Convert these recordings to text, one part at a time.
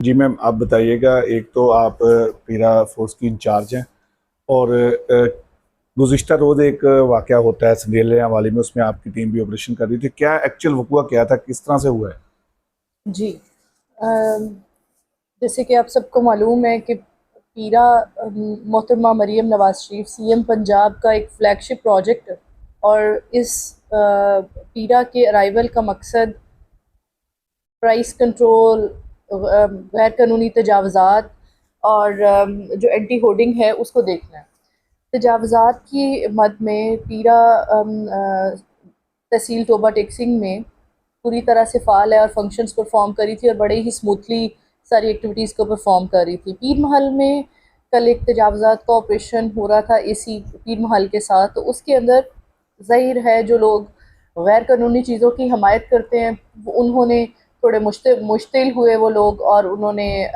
जी ma'am, आप बताइएगा। एक तो आप पीरा फोर्स की इंचार्ज हैं और गुज़िश्ता रोज़ एक वाक़या होता है संडेलिया वाली में, उसमें आपकी टीम भी ऑपरेशन कर रही थी। क्या एक्चुअल वक़्वा क्या था? किस तरह से हुआ है? जी। अम, जैसे कि आप सबको मालूम है कि पीरा मोहतरमा मरीम नवाज शरीफ सीएम पंजाब का एक फ्लैगशिप प्रोजेक्ट है। और इस पीरा के अराइवल का मकसद प्राइस कंट्रोल, गैर कानूनी तजावज़ात और जो एंटी होर्डिंग है उसको देखना है। तजावज़ात की मद में पीरा तहसील टोबा टेक्सिंग में पूरी तरह से फ़ाल है और फंक्शंस परफॉर्म करी थी और बड़े ही स्मूथली सारी एक्टिविटीज़ को परफॉर्म कर रही थी। पीर महल में कल एक तजावज़ात का ऑपरेशन हो रहा था एसी पीर महल के साथ, तो उसके अंदर ज़ाहिर है जो लोग गैर कानूनी चीज़ों की हमायत करते हैं उन्होंने थोड़े मुश्तिल हुए वो लोग, और उन्होंने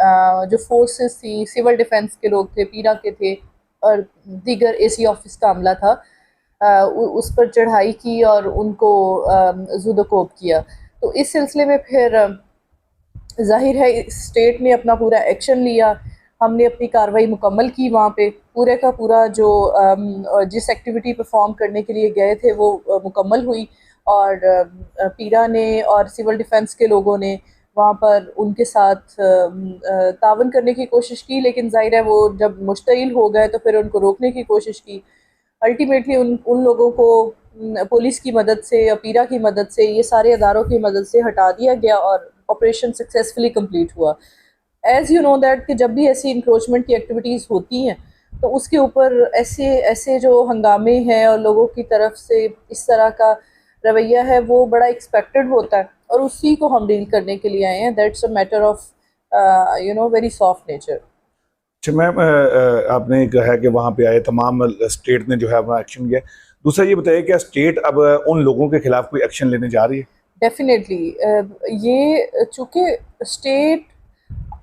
जो फोर्सेस थी, सिविल डिफेंस के लोग थे, पीरा के थे और दीगर एसी ऑफिस का अमला था, उस पर चढ़ाई की और उनको ज़ुदोकोब किया। तो इस सिलसिले में फिर ज़ाहिर है स्टेट ने अपना पूरा एक्शन लिया। हमने अपनी कार्रवाई मुकम्मल की वहाँ पे, पूरे का पूरा जो जिस एक्टिविटी परफॉर्म करने के लिए गए थे वो मुकम्मल हुई। और पीरा ने और सिविल डिफेंस के लोगों ने वहाँ पर उनके साथ तावन करने की कोशिश की, लेकिन ज़ाहिर है वो जब मुश्तइल हो गए तो फिर उनको रोकने की कोशिश की। अल्टीमेटली उन उन लोगों को पुलिस की मदद से या पीरा की मदद से, ये सारे अदारों की मदद से हटा दिया गया और ऑपरेशन सक्सेसफुली कंप्लीट हुआ। एज़ यू नो दैट कि जब भी ऐसी इंक्रोचमेंट की एक्टिविटीज़ होती हैं तो उसके ऊपर ऐसे ऐसे जो हंगामे हैं और लोगों की तरफ से इस तरह का रवैया है वो बड़ा एक्सपेक्टेड होता है, और उसी को हम डील करने के लिए आए हैं। That's a matter of very soft nature. अच्छा मैम, आपने कहा कि वहाँ पे आए तमाम स्टेट ने जो है अपना एक्शन लिया। दूसरा ये बताइए, क्या स्टेट अब उन लोगों के खिलाफ कोई एक्शन लेने जा रही है? डेफिनेटली ये चूँकि स्टेट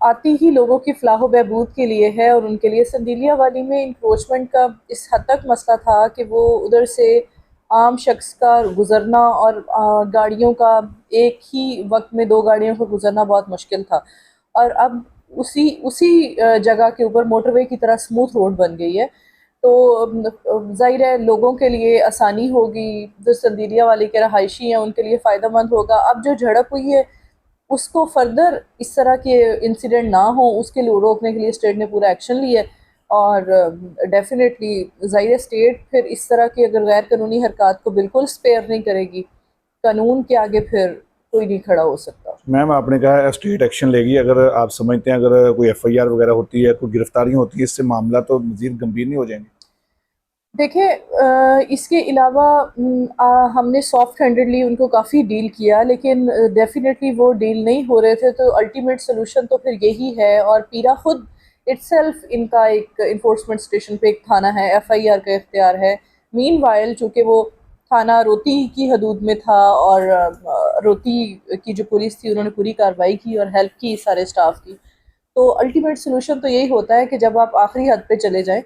आती ही लोगों की फलाह बहबूद के लिए है, और उनके लिए संदीलिया वाली में इंक्रोचमेंट का इस हद तक मसला था कि वो उधर से आम शख्स का गुज़रना और गाड़ियों का एक ही वक्त में दो गाड़ियों का गुज़रना बहुत मुश्किल था। और अब उसी उसी जगह के ऊपर मोटरवे की तरह स्मूथ रोड बन गई है। तो ज़ाहिर है लोगों के लिए आसानी होगी, जो संदीलिया वाले के रहायशी हैं उनके लिए फ़ायदेमंद होगा। अब जो झड़प हुई है उसको फर्दर इस तरह के इंसिडेंट ना हो उसके लिए रोकने के लिए स्टेट ने पूरा एक्शन लिया है। और डेफिनेटली ज़ाहिर स्टेट फिर इस तरह की अगर गैर कानूनी हरकत को बिल्कुल स्पेयर नहीं करेगी। कानून के आगे फिर कोई नहीं खड़ा हो सकता। मैम, आपने कहा स्टेट एक्शन लेगी। अगर आप समझते हैं अगर कोई एफआईआर वगैरह होती है, कोई गिरफ्तारियां होती है, इससे मामला तो मजीद गंभीर नहीं हो जाएंगे? देखिए इसके अलावा हमने सॉफ्ट हैंडेडली उनको काफ़ी डील किया, लेकिन डेफिनेटली वो डील नहीं हो रहे थे, तो अल्टीमेट सोल्यूशन तो फिर यही है। और पीरा खुद इट्सेल्फ इनका एक इन्फोर्समेंट स्टेशन पे एक थाना है, एफआईआर का इख्तियार है। मीनवाइल चूँकि वो थाना रोती की हदूद में था और रोती की जो पुलिस थी उन्होंने पूरी कार्रवाई की और हेल्प की सारे स्टाफ की। तो अल्टीमेट सोल्यूशन तो यही होता है कि जब आप आखिरी हद पे चले जाएं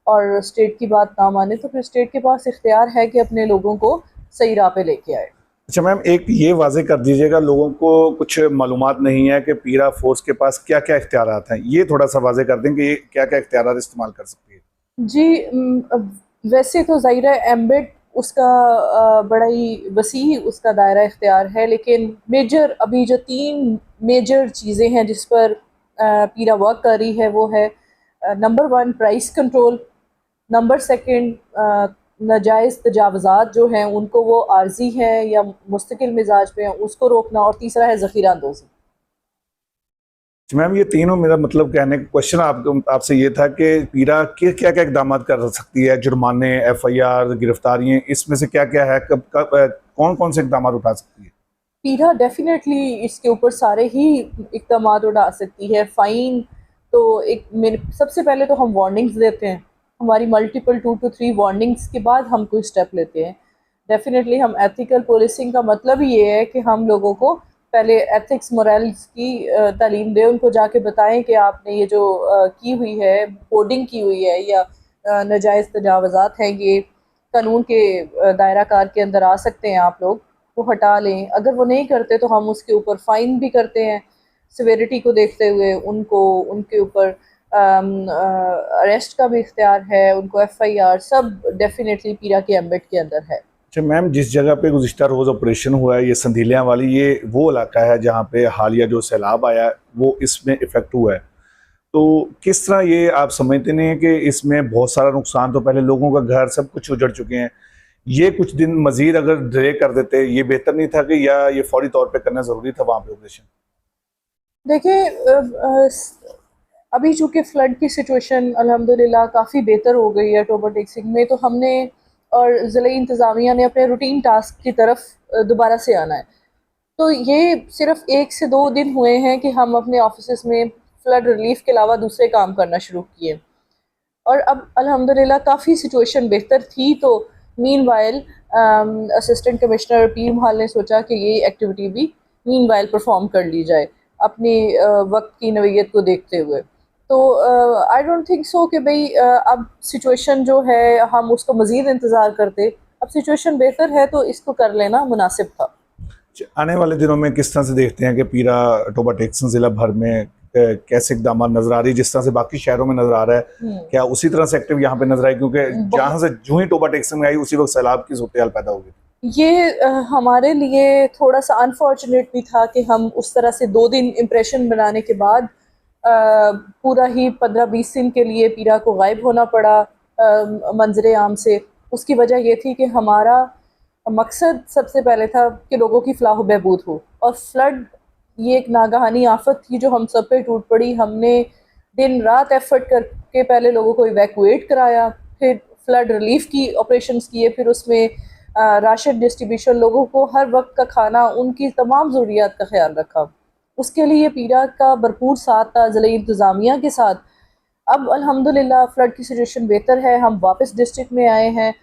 और स्टेट की बात ना माने तो फिर स्टेट के पास इख्तियार है कि अपने लोगों को सही राह पे लेके आए। अच्छा मैम, एक ये वाज़ेह कर दीजिएगा, लोगों को कुछ मालूमात नहीं है कि पीरा फोर्स के पास क्या क्या इख्तियारात हैं। ये थोड़ा सा वाज़ेह कर दें कि ये क्या क्या इख्तियारात इस्तेमाल कर सकती है। जी। वैसे तो ज़ाहिर है एम्बेड उसका बड़ा ही वसी उसका दायरा इख्तियार है, लेकिन मेजर अभी जो तीन मेजर चीज़ें हैं जिस पर पीरा वर्क कर रही है वो है number one price control, number second नाजायज़ तजावज़ात जो हैं उनको वो आर्जी हैं या मुस्तकिल मिजाज पे हैं उसको रोकना, और तीसरा है ज़ख़ीरा अंदोज़ी। तो मैम, ये तीनों, मेरा मतलब कहने का क्वेश्चन आपसे ये था कि पीरा के क्या क्या इकदाम कर सकती है? जुर्माने, एफआईआर, गिरफ्तारियाँ, इसमें से क्या क्या है? कब कब कौन कौन से इकदाम उठा सकती है? पीरा डेफिनेटली इसके ऊपर सारे ही इक़दाम उठा सकती है। फ़ाइन तो एक मेरे सबसे पहले तो हम वार्निंग्स देते हैं, हमारी मल्टीपल 2 to 3 वार्निंग्स के बाद हम कोई स्टेप लेते हैं। डेफिनेटली हम एथिकल पुलिसिंग का मतलब ही ये है कि हम लोगों को पहले एथिक्स मोरल्स की तालीम दें, उनको जाके बताएं कि आपने ये जो की हुई है, होर्डिंग की हुई है या नाजायज़ तजावज़ात हैं, ये कानून के दायरा कार के अंदर आ सकते हैं, आप लोग वो हटा लें। अगर वो नहीं करते तो हम उसके ऊपर फ़ाइन भी करते हैं। सिवियरिटी को देखते हुए उनको उनके ऊपर अरेस्ट का भी इख्तियार है, उनको FIR सब डेफिनेटली पीरा के एम्बेट के अंदर है। अच्छा मैम, जिस जगह पे गुज़िश्ता रोज़ ऑपरेशन हुआ है, ये संधीलियाँ वाली, ये वो इलाका है जहाँ पे हालिया जो सैलाब आया है वो इसमें इफ़ेक्ट हुआ है। तो किस तरह ये आप समझते नहीं हैं कि इसमें बहुत सारा नुकसान, तो पहले लोगों का घर सब कुछ उजड़ चुके हैं, ये कुछ दिन मज़ीद अगर डिले कर देते ये बेहतर नहीं था कि, या ये फौरी तौर पे करना ज़रूरी था वहाँ पे ऑपरेशन? देखिए अभी चूँकि फ़्लड की सिचुएशन अल्हम्दुलिल्लाह काफ़ी बेहतर हो गई है टोबर टेक्सिंग में, तो हमने और ज़िला इंतज़ामिया ने अपने रूटीन टास्क की तरफ दोबारा से आना है। तो ये सिर्फ़ 1 से 2 दिन हुए हैं कि हम अपने ऑफिसेज़ में फ़्लड रिलीफ़ के अलावा दूसरे काम करना शुरू किए, और अब अल्हम्दुलिल्लाह काफ़ी सिचुएशन बेहतर थी। तो मीनवाइल असिस्टेंट कमिश्नर पीर महल ने सोचा कि ये एक्टिविटी भी मीनवाइल परफॉर्म कर ली जाए अपनी वक्त की नवीयत को देखते हुए। तो आई डोंट थिंक सो कि भाई अब सिचुएशन जो है हम उसको मज़ीद इंतज़ार करते, अब सिचुएशन बेहतर है तो इसको कर लेना मुनासिब था। आने वाले दिनों में किस तरह से देखते हैं कि पीरा टोबा टेक्सन ज़िला भर में कैसे इकदाम नजर आ रही है, जिस तरह से बाकी शहरों में नजर आ रहा है, क्या उसी तरह से एक्टिव यहाँ पे नजर आई? क्योंकि जहाँ से जो ही टोबा टेक्सन में आई उसी वक्त सैलाब की सूरत हाल पैदा हो गई। ये हमारे लिए थोड़ा सा अनफॉर्चुनेट भी था कि हम उस तरह से 2 दिन इम्प्रेशन बनाने के बाद पूरा ही 15-20 दिन के लिए पीरा को गायब होना पड़ा मंजरे आम से। उसकी वजह ये थी कि हमारा मकसद सबसे पहले था कि लोगों की फलाह व बहबूद हो, और फ्लड ये एक नागहानी आफत थी जो हम सब पे टूट पड़ी। हमने दिन रात एफर्ट करके पहले लोगों को इवैक्यूएट कराया, फिर फ्लड रिलीफ की ऑपरेशंस किए, फिर उसमें राशन डिस्ट्रीब्यूशन, लोगों को हर वक्त का खाना, उनकी तमाम ज़रूरियात का ख्याल रखा। उसके लिए पीरा का भरपूर साथ था ज़िला इंतज़ामिया के साथ। अब अल्हम्दुलिल्लाह फ्लड की सिचुएशन बेहतर है, हम वापस डिस्ट्रिक्ट में आए हैं।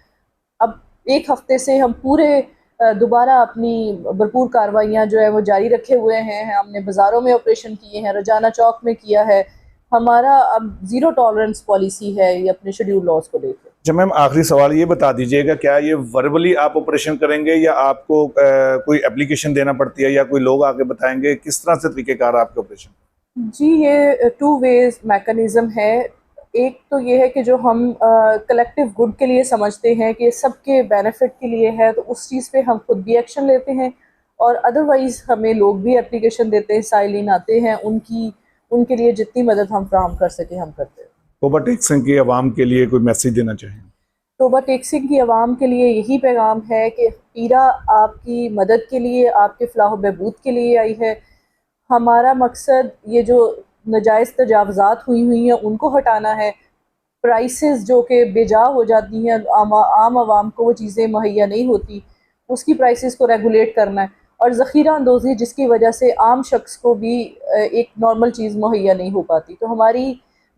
अब 1 हफ़्ते से हम पूरे दोबारा अपनी भरपूर कार्रवाइयाँ जो है वो जारी रखे हुए हैं। हमने बाज़ारों में ऑपरेशन किए हैं, रजाना चौक में किया है। हमारा अब ज़ीरो टॉलरेंस पॉलिसी है ये अपने शेड्यूल लॉज को लेकर। जब मैम आखिरी सवाल ये बता दीजिएगा, क्या ये वर्बली आप ऑपरेशन करेंगे या आपको कोई एप्लीकेशन देना पड़ती है या कोई लोग आके बताएंगे, किस तरह से तरीक़ेकार आपके ऑपरेशन? जी, ये 2 वेज़ मैकेनिज़्म है। एक तो ये है कि जो हम कलेक्टिव गुड के लिए समझते हैं कि सबके बेनिफिट के लिए है, तो उस चीज़ पे हम खुद भी एक्शन लेते हैं, और अदरवाइज़ हमें लोग भी एप्लीकेशन देते हैं, साइलिन आते हैं, उनके लिए जितनी मदद हम फ्राहम कर सकें हम करते हैं। टोबा टेक्सन की आवाम के लिए कोई मैसेज देना चाहें? टोबा टेक्सिंग की आवाम के लिए यही पैगाम है कि पीरा आपकी मदद के लिए, आपके फलाह बहबूद के लिए आई है। हमारा मकसद ये जो नाजायज़ तजावज़ात हुई हैं उनको हटाना है। प्राइसेस जो कि बेजा हो जाती हैं, आम आवाम को वो चीज़ें मुहैया नहीं होती, उसकी प्राइसेस को रेगुलेट करना है, और ज़ख़ीरा अंदोज़ी जिसकी वजह से आम शख्स को भी एक नॉर्मल चीज़ मुहैया नहीं हो पाती। तो हमारी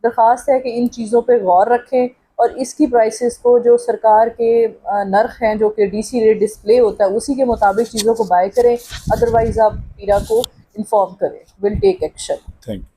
दरख्वास्त है कि इन चीज़ों पे गौर रखें, और इसकी प्राइसेस को जो सरकार के नर्ख हैं जो कि DC रेट डिस्प्ले होता है उसी के मुताबिक चीज़ों को बाय करें, अदरवाइज़ आप पीरा को इन्फॉर्म करें। Will take action. Thank you.